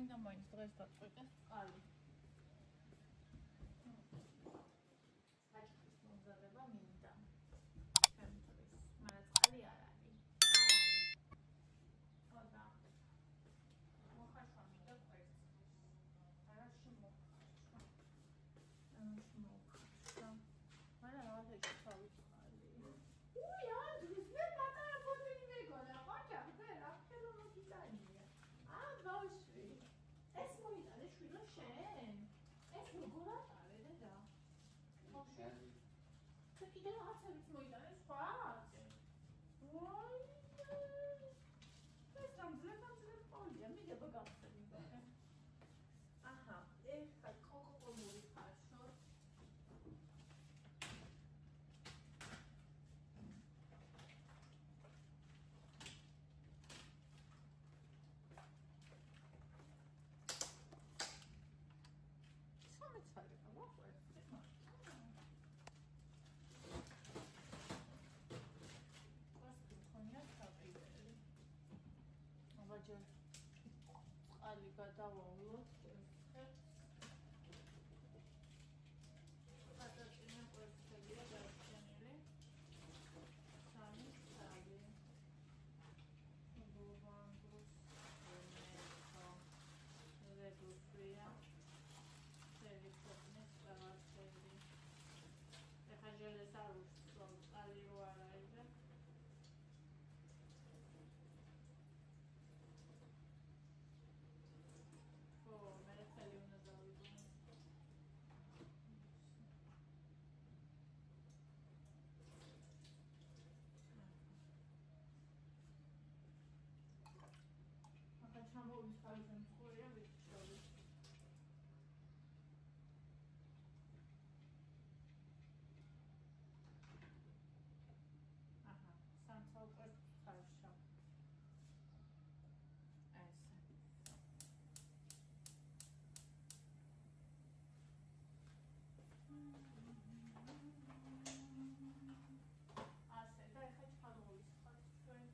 მაინდა მაინც დღეს დაწყვეტეს წყალი. საჭმლის მომზადება მინდა. ჩემთვის, მაგრამ წყალი არ არის. ხოდა. მოხარშვა მინდა კვერცხს. არაში მოხარშვა. მაგრამ რაღაცა ჩავი წყალი. უი, ანდრის, მე პატარა ბოთლი მეგონა, ყაჭა, მე რა ხელო მოგიტანია. ბავშვი, ეს მოიტანე შვილო შენ? ეს როგორ ატარე დედა? ბავშვი, და კიდე რაღაცებიც მოიტანე სხვაც? ვაი, ეს გამძლებ ყოლია, მიგება გავხსენი ბავშვი. აჰა, ეხლა კოკომური ხარშო. წყალი გადავავლოთ კვერცხებს. გადაწინა კვერცხებია დარჩენილი. სამი ცალი. ბულვანგრუს ემეთო. რედუსია. სერიფოტნის რაღაცები. ეხა ჟელეს არ უსწრობ, წყალი რო არ აიღებ. ჩამოვლის თავიდან მხოლია ვიქცევი. აჰა, სამცალ კვერცხს ხარშავ. ესე. ასე და ეხლა ჩამოვლის ხართ ჩვენ.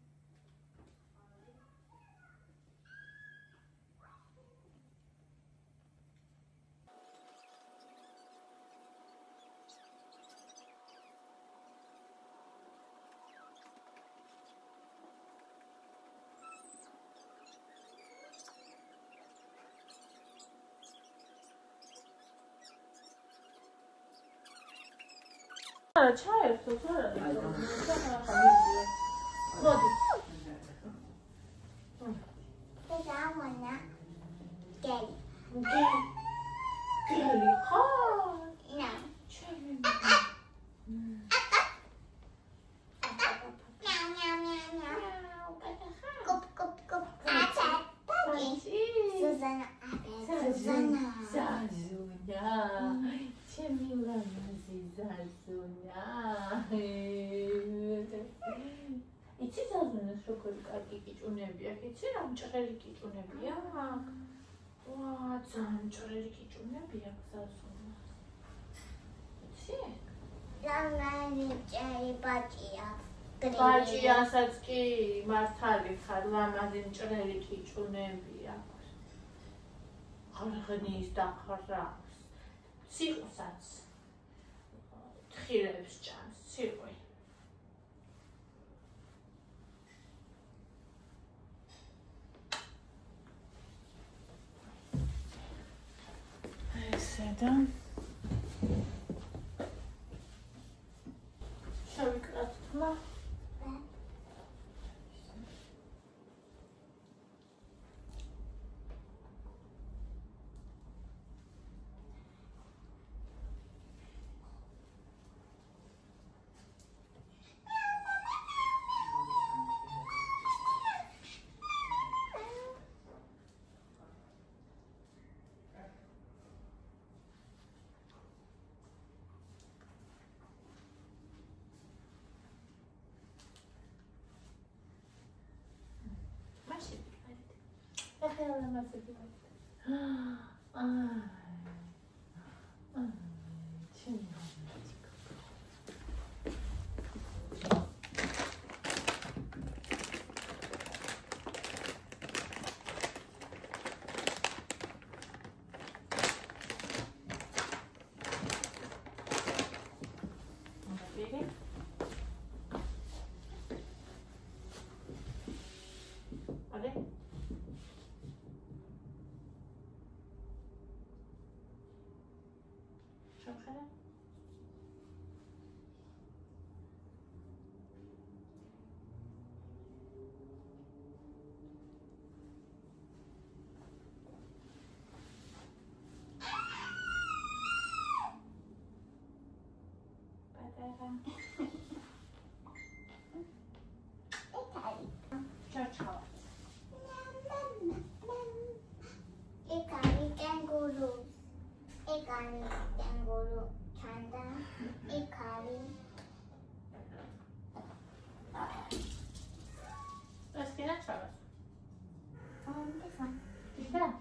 ჩაერთოთ არა მოდი დაამონა გელი ხო ნა ჩემი Susana ჩემი ლამაზი ზაზუნა იცი ზაზუნას როგორი კარგი კიჭუნებია იცი რა მჭრელი კიჭუნებია ვა ძალიან მჭრელი კიჭუნებია ზაზუნას იცი ლამაზი ჭერი ბაჭია ბაჭიასაც კი მართალი ხარ ლამაზი მჭრელი კიჭუნებია ხარღნის დახარავს ციყვსაც თხილებს ჭამს ციყვი ესე და შევიკრათ თმა Ela vai ser Şapkada. Çarçal. Ekari kenguru. Ekari kenguru. Çanda. Ekari. Eskiden çalar. Ondan. Güzel.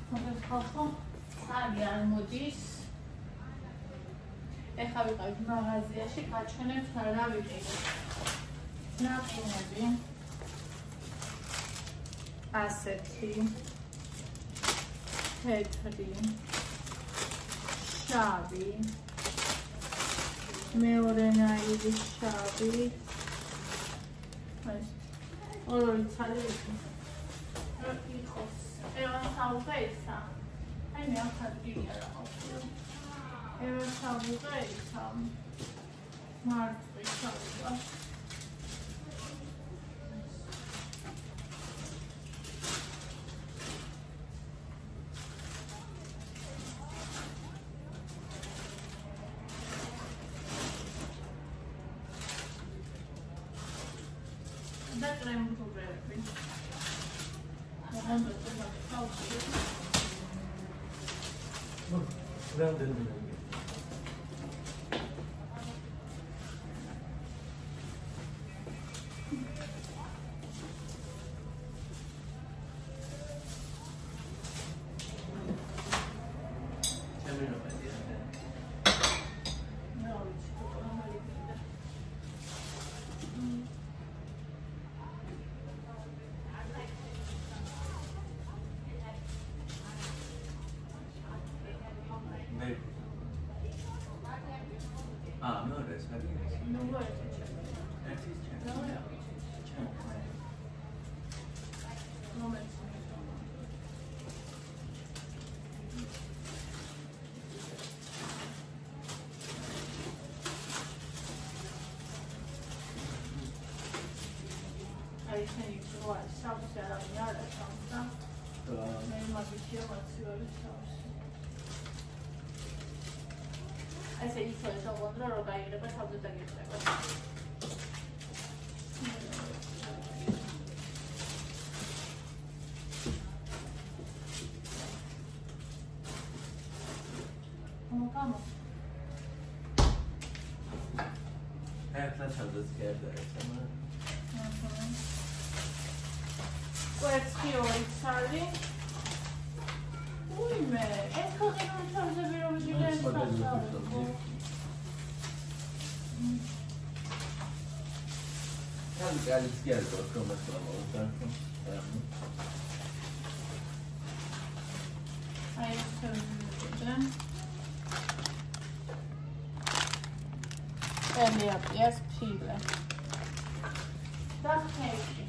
მოდი ხალხო, სარი არ მოდის. ეხლა ვიყავით მაღაზიაში, გაჩვენებთ რა ვიყიდეთ. ნაყინები. ასეთი. თეთრი. შავი. მეორე ნაირი შავი. ეს ორი ცალი იყოს. Evan salvesa. Ai mi ha fatto Evan salvesa. Martri salva. Da creme tu brevi. Ese hizo eso, cuando lo caí, le pasa a otra que ¿Cómo vamos? Hayatlar çaldığı yerde sana. Let's go, Charlie. Uy me, es que no me sabes de ver un video. Geldi geldi bakalım mesela. Hayır, söyleyeceğim. Ben de yapacağız pile. Das keyifli.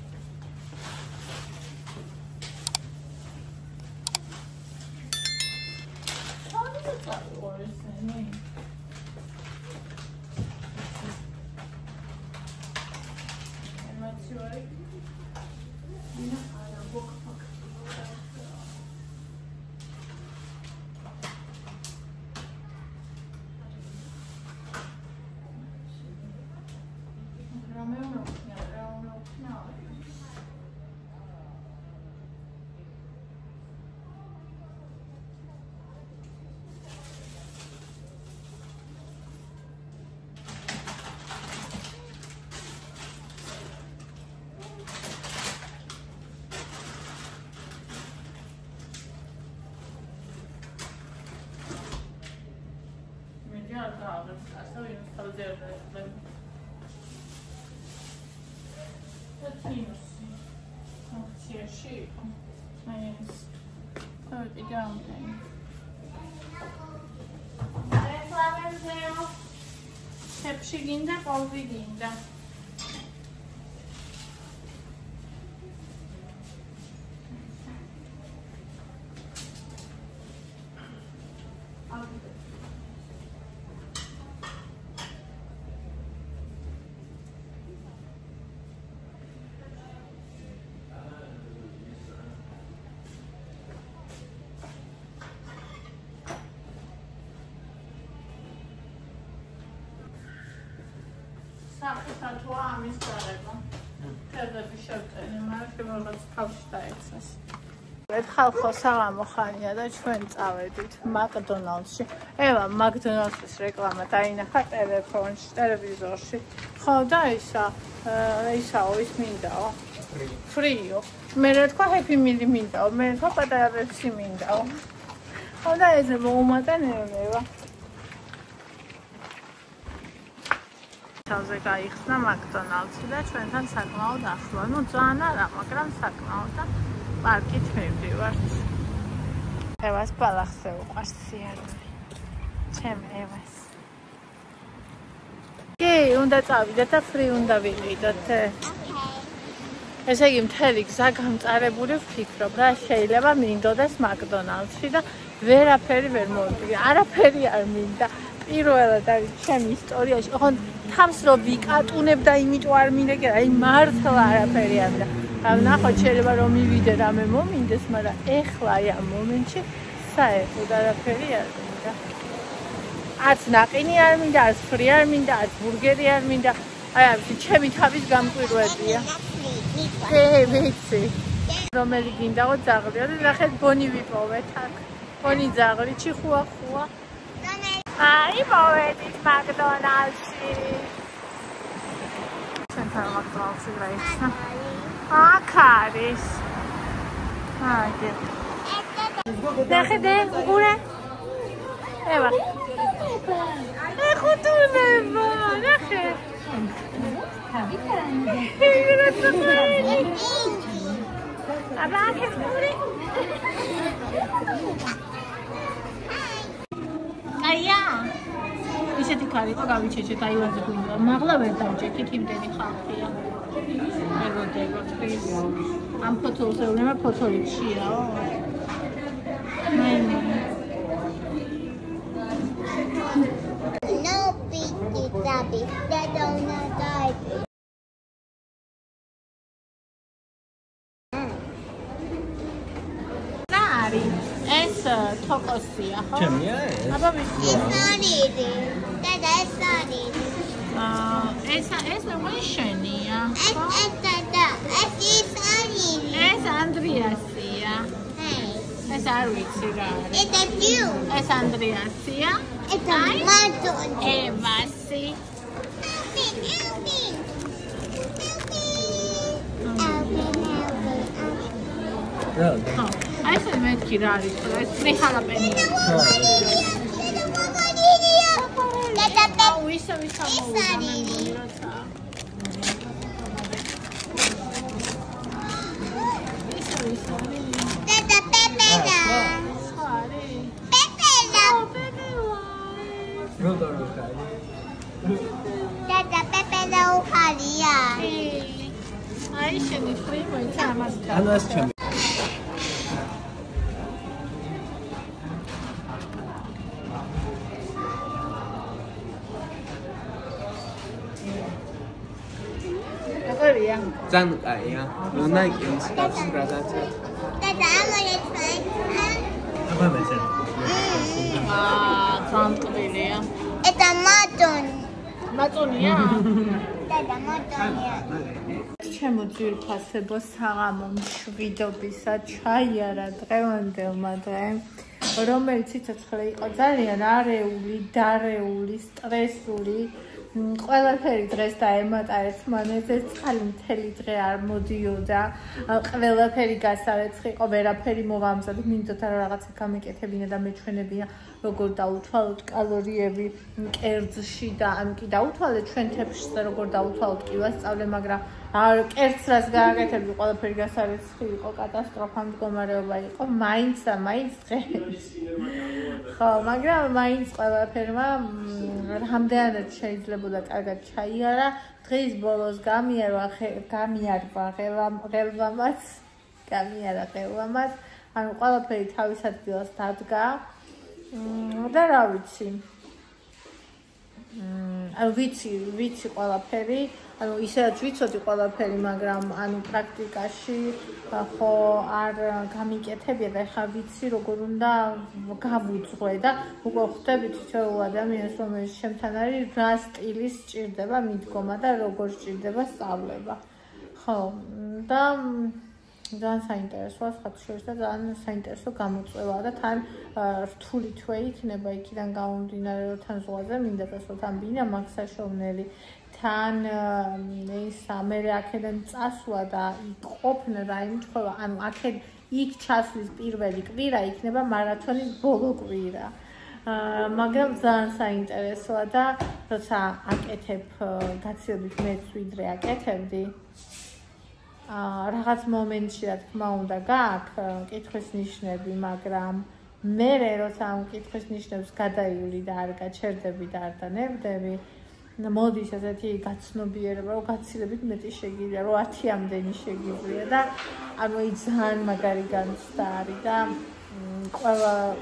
Tepsi qolvi giyinda. სახესა თუ ამის გარება. თერდები შევტენი, მაგრამ რაღაც თავში დაეცეს. ერთხელ საღამო ხანია და ჩვენ წავედით მაკდონალდსში. ევა, მაკდონალდსის რეკლამა დაინახა ტელეფონში, ტელევიზორში. ხო და ისაო, ის მინდაო. ფრიო. მე რა თქვა ჰეპი მილი მინდაო, მე თქვა პატარა პეპსი მინდაო. ხო და ეს მოუმატანეება. თავზე გაიხსნა მაკდონალდსი და ჩვენთან საკმაოდ ახლო. ნუ ძალიან არა, მაგრამ საკმაოდ და პარკით მივდივართ. ევას ბალახზე უყვარს სიარული. ჩემ ევას. კი, უნდა წავიდეთ და ფრი უნდა ვიყიდოთ. ესე იგი მთელი გზა გამწარებული ვფიქრობ რა შეიძლება მინდოდეს მაკდონალდსში და ვერაფერი ვერ მოვიდგე. არაფერი არ მინდა. პირველად არის ჩემი ისტორიაში. ხო თავს რო ვიკატუნებ და იმიტომ არ მინდა კი აი მართლა არაფერი არ მინდა. ნახოთ შეიძლება რომ მივიდე რამე მომინდეს, მაგრამ ეხლა აი ამ მომენტში საერთოდ არაფერი არ მინდა. არც ნაყინი არ მინდა, არც ფრი არ მინდა, არც ბურგერი არ მინდა. აი ამით ჩემი თავის გამკვირვებია. ვიცი. რომელი გინდაო ძაღლიო და ნახეთ ბონი ვიპოვეთ აქ. ბონი ძაღლი ჩიხუა ხუა. აი მოვედით მაკდონალდსში. ჩვენთან მაკდონალდსი გაიხსნა. აქ არის. აიგე. ნახე უყურე. ევა. ეხუთუნება, ნახე. აბა ხეხური. აია. ისეთი კარი იყო გავიჩეჩეთ აივანზე გვინდა. მაღლა ვერ დავჭეკით, იმდენი ხალხია. მეგობრებო, პლიზ. ამ ფოტოზე უნდა ფოტოიქშიაო. მაინო. No big zabi. They don't die. Nari, es tokosია, ხო? ჩემია ეს? აბა ვიცი. ეს მეგონი შენია. ეს ანდრიასია. ეს არ ვიცი რა არის. ეს ანდრიასია. ევასი. რა? აი ეს მეთქი რა არის? ეს ფრიჰალაპენია. ვისა მოვიდა მე მგონი როცა. ვისა. აი შენი ფრი მოიცა ამას გა. ანას ჩემი. როგორია? ძალიან კაია. ნაიკის კაცს გადაცეთ. აბა მეცე. ძალიან ტყილია. Это матон. მაწონია? Dada matoniya. ჩემო ძვირფასებო საღამო მშვიდობისა ჩაიარა დღევანდელმა დღემ, რომელიც სიცოცხლე იყო ძალიან არეული, დარეული, სტრესული. ყველაფერი დღეს დაემატა ერთმანეთს, წყალი მთელი დღე არ მოდიოდა, ყველაფერი გასარეცხი იყო, ვერაფერი მოვამზადე, მინდოდა რაღაცა გამეკეთებინა და მეჩვენებინა, როგორ დაუთვალოთ კალორიები კერძში და ამ კი დაუთვალეთ ჩვენ თეფშზე, როგორ დაუთვალოთ კი ვასწავლე, მაგრამ კერძს რას გააკეთებდი, ყველაფერი გასარეცხი იყო, კატასტროფა მდგომარეობა იყო, მაინც დღეს. ხო, მაგრამ მაინც ყველაფერმა რამდენად შეიძლება კარგად ჩაიარა, დღის ბოლოს გამიარა ღელვამაც, ანუ ყველაფერი თავის ადგილას დადგა და რა ვიცი. ვიცი ყველაფერი, ანუ ისედაც ვიცოდი ყველაფერი, მაგრამ ანუ პრაქტიკაში ხო არ გამიკეთებია და ხა ვიცი როგორ უნდა გავუძღვე და უკვე ხვდები თითოეულ ადამიანს, რომელიც ჩემთან არის, რა სტილის სჭირდება მიდგომა და როგორ სჭირდება სწავლება. ხო, და ძალიან საინტერესოა ხათშორის და ძალიან საინტერესო გამოწვევაა და თან რთული თვე იქნება იქიდან გამომდინარე, რომ თან ზღვაზე მინდა დასვა, თან ბინა მაგსაშოვნელი, თან ის ამერე აქედან წასვლა და იქ ყოფნა და იმჩხოლა, ანუ აქ იქ ჩასვლის პირველი კვირა იქნება მარათონის ბოლო კვირა. მაგრამ ძალიან საინტერესოა და როცა აკეთებ გაცილებით მეც ვიდრე აკეთებდი რაღაც მომენტში რა თქმა უნდა გააქვს კითხვის ნიშნები, მაგრამ მე როცა ამ კითხვის ნიშნებს გადაივლი და არ გაჩერდები და არ დანებდები, მოდის ესეთი გაცნობიერება, რომ გაცილებით მეტი შეგიძლია, რომ 10-მდენი შეგიძლია და ანუ ძალიან მაგარი განცდა არის და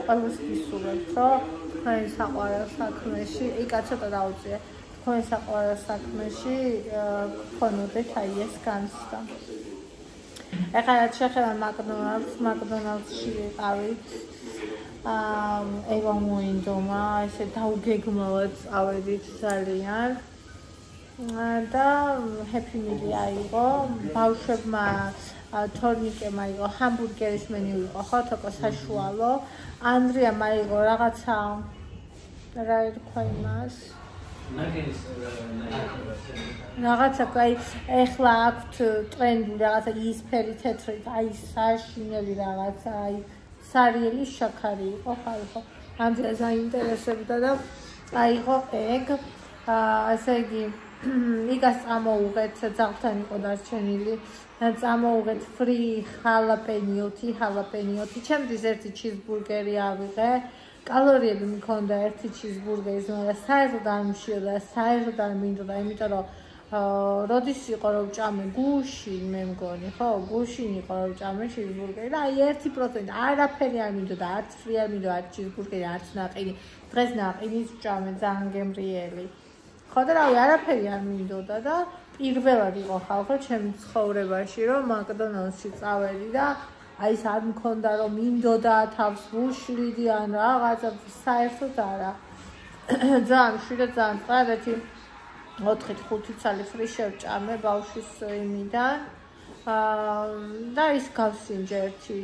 ყველას გისურვებთ, რომ თქვენ საყვარელ საქმეში, კაცოტა დაუწიე, თქვენ საყვარელ საქმეში გქონოდეთ აი ეს განცდა. ეხლა რაც შეეხება მაკდონალდსში ვიყავით, ევა მოინდომა, ესე დაუგეგმავად წავედით ძალიან და ჰეპი მილი აიღო, ბავშვებმა თორნიკემ აიღო, ჰამბურგერის მენიუ იყო, ხო, თოკო საშუალო, ანდრიამ აიღო რაღაცა, რა ერქვა იმას, რაღაცა, აი, ეხლა აქვთ ტრენდული რაღაცა იისფერი თეთრით, აი, საშინელი რაღაცა, აი, სარიელი შაქარი იყო, ხო, ანდრია საინტერესებდა და აიღო ეგ, ასე იგი, იგას წამოუღეთ, ძაღლთან იყო დარჩენილი, წამოუღეთ ფრი ჰალაპენიოთი, ჩემთვის ერთი ჩიზბურგერი ავიღე, კალორიები მქონდა ერთი ჩიზბურგერის, მაგრამ საერთოდ არ მშიოდა, საერთოდ არ მინდოდა, იმიტომ რომ როდის იყო რომ ვჭამე გუშინ მე მგონი, ხო, გუშინ იყო რომ ვჭამე ჩიზბურგერი და აი 1% არაფერი არ მინდოდა, არც ფრი არ მინდოდა, არც ჩიზბურგერი, არც ნაყინი. დღეს ნაყინის ვჭამე, ძალიან გემრიელი. ხო და რავი, არაფერი არ მინდოდა და პირველად იყო ხალხო ჩემს ცხოვრებაში, რომ მაკდონალდსში წავედი და აი ეს არ მქონდა რომ მინდოდა თავს ვუშლიდი ან რაღაცა, საერთოდ არა. ძალიან მშვიდად, ძალიან წარეთი 4-5 წელი ფრი შევჭამე ბავშვის იმიდან და ის გავსინჯე ერთი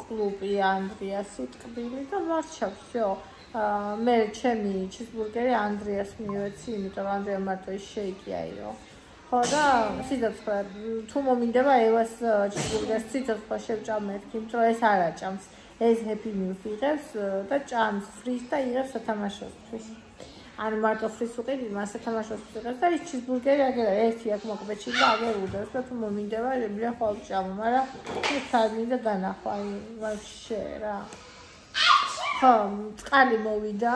კლუბი ანდრიასი ტკბილი და მარჩა всё. მე ჩემი ჩიზბურგერი ანდრიას მივეცი, იმიტომ რომ ანდრია მარტო ის შეიკი აიღო. ხო და სიცოცხლე თუ მომინდება ევას ჩიზბურგერს სიცოცხლე შევჭამე, იმიტომ რომ ეს არ აჭამს. ეს ჰეპი მილს იღებს და ჭამს ფრის და იღებს სათამაშოსთვის. ან მარტო ფრის უყიდი, მას სათამაშოსთვის იღებს და ის ჩიზბურგერი აგერა ერთი აქ მოკბეჭი და აგერ უდევს და თუ მომინდება რებია ხოლმე ჭამო, მაგრამ ეს არ მინდა განახვა, აი ვაფშე რა. ხო, წყალი მოვიდა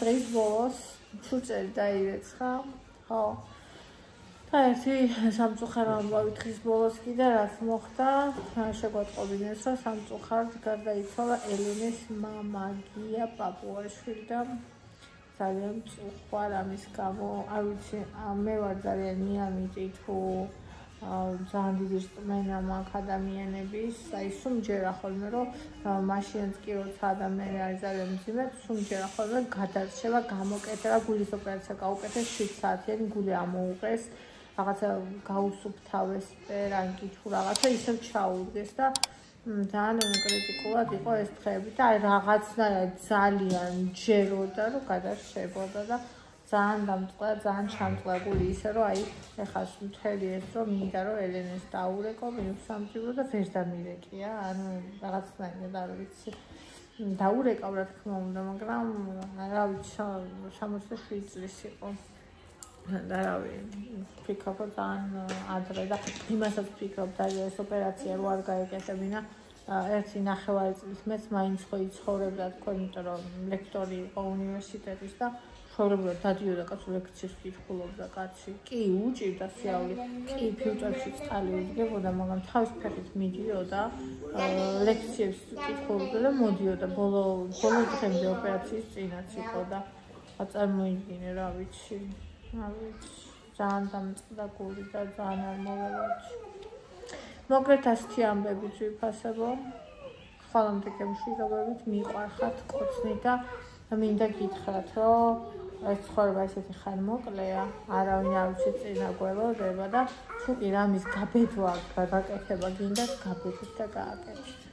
დღის ბოლოს, ჩუწერი დაირეცხა, ხო. და ერთი სამწუხარო ამბავი დღის ბოლოს კიდე რაც მოხდა, შეგვატყობინეს, რომ სამწუხაროდ გარდაიცვალა ელენეს მამა გია პაპუაშვილი და ძალიან მწუხვარ ამის გამო, არ ვიცი, მე ვარ ძალიან მიამიტი თუ ძალიან დიდი რწმენა მაქვს ადამიანების, აი სუმჯერა ხოლმე რომ მაშინაც კი როცა ადამიანი არის ძალიან მძიმე, სუმჯერა ხოლმე გადარჩება, გამოკეთება, გულის ოპერაცია გაუკეთეს 7 საათიანი გული ამოუღეს, რაღაცა გაუსუფთავეს პერანგი თუ რაღაცა ისევ ჩაუდგეს და ძალიან კრიტიკულად იყო ეს დღეები და აი რაღაცნაირად ძალიან ჯეროდა რომ გადარჩებოდა და ძალიან დამწყდა, ძალიან ჩამწლებული ისე რომ აი ეხლა მთელი ეს რომ მინდა რომ ელენეს დაურეკო, მივსამჯობრო და ვერ დამირეკია, ანუ რაღაცნაირად არ ვიცი. დაურეკავ რა თქმა უნდა, მაგრამ რა ვიცი, 67 წლის იყო. და რავი, ვფიქრობ ძალიან ადრე და იმასაც ვფიქრობ და ეს ოპერაცია რო არ გაეკეთებინა, ერთი 9 წლის მეც მაინც ხო იცხოვრებდა თქვენ, იმიტომ რომ ლექტორი იყო უნივერსიტეტის და ცხოვრებულად დადიოდა კაცო ლექციებს კითხულობდა კაცი. კი, უჭირდა სიავლი, კი, ფილტრებში წყალი უდგებოდა, მაგრამ თავის ფეხით მიდიოდა, ლექციებს კითხულობდა და მოდიოდა ბოლო დღემდე ოპერაციის წინაც იყო და წარმოიდგინე რა ვიცი. ძალიან დამწყდა გული და ძალიან არ მოველოდი. მოკლედ ასეთი ამბებით ვიფასებო. ხვალამდე გემშვიდობებით, მიყვარხართ კოცნი და მინდა გითხრათ, რომ ეს ცხოვრება ესეთი ხანმოკლეა, არავინ არ ვიცი წინა გველოდება და თუ კი რამის გაბედვა გაკეთება გინდათ, გაბედით და გააკეთეთ.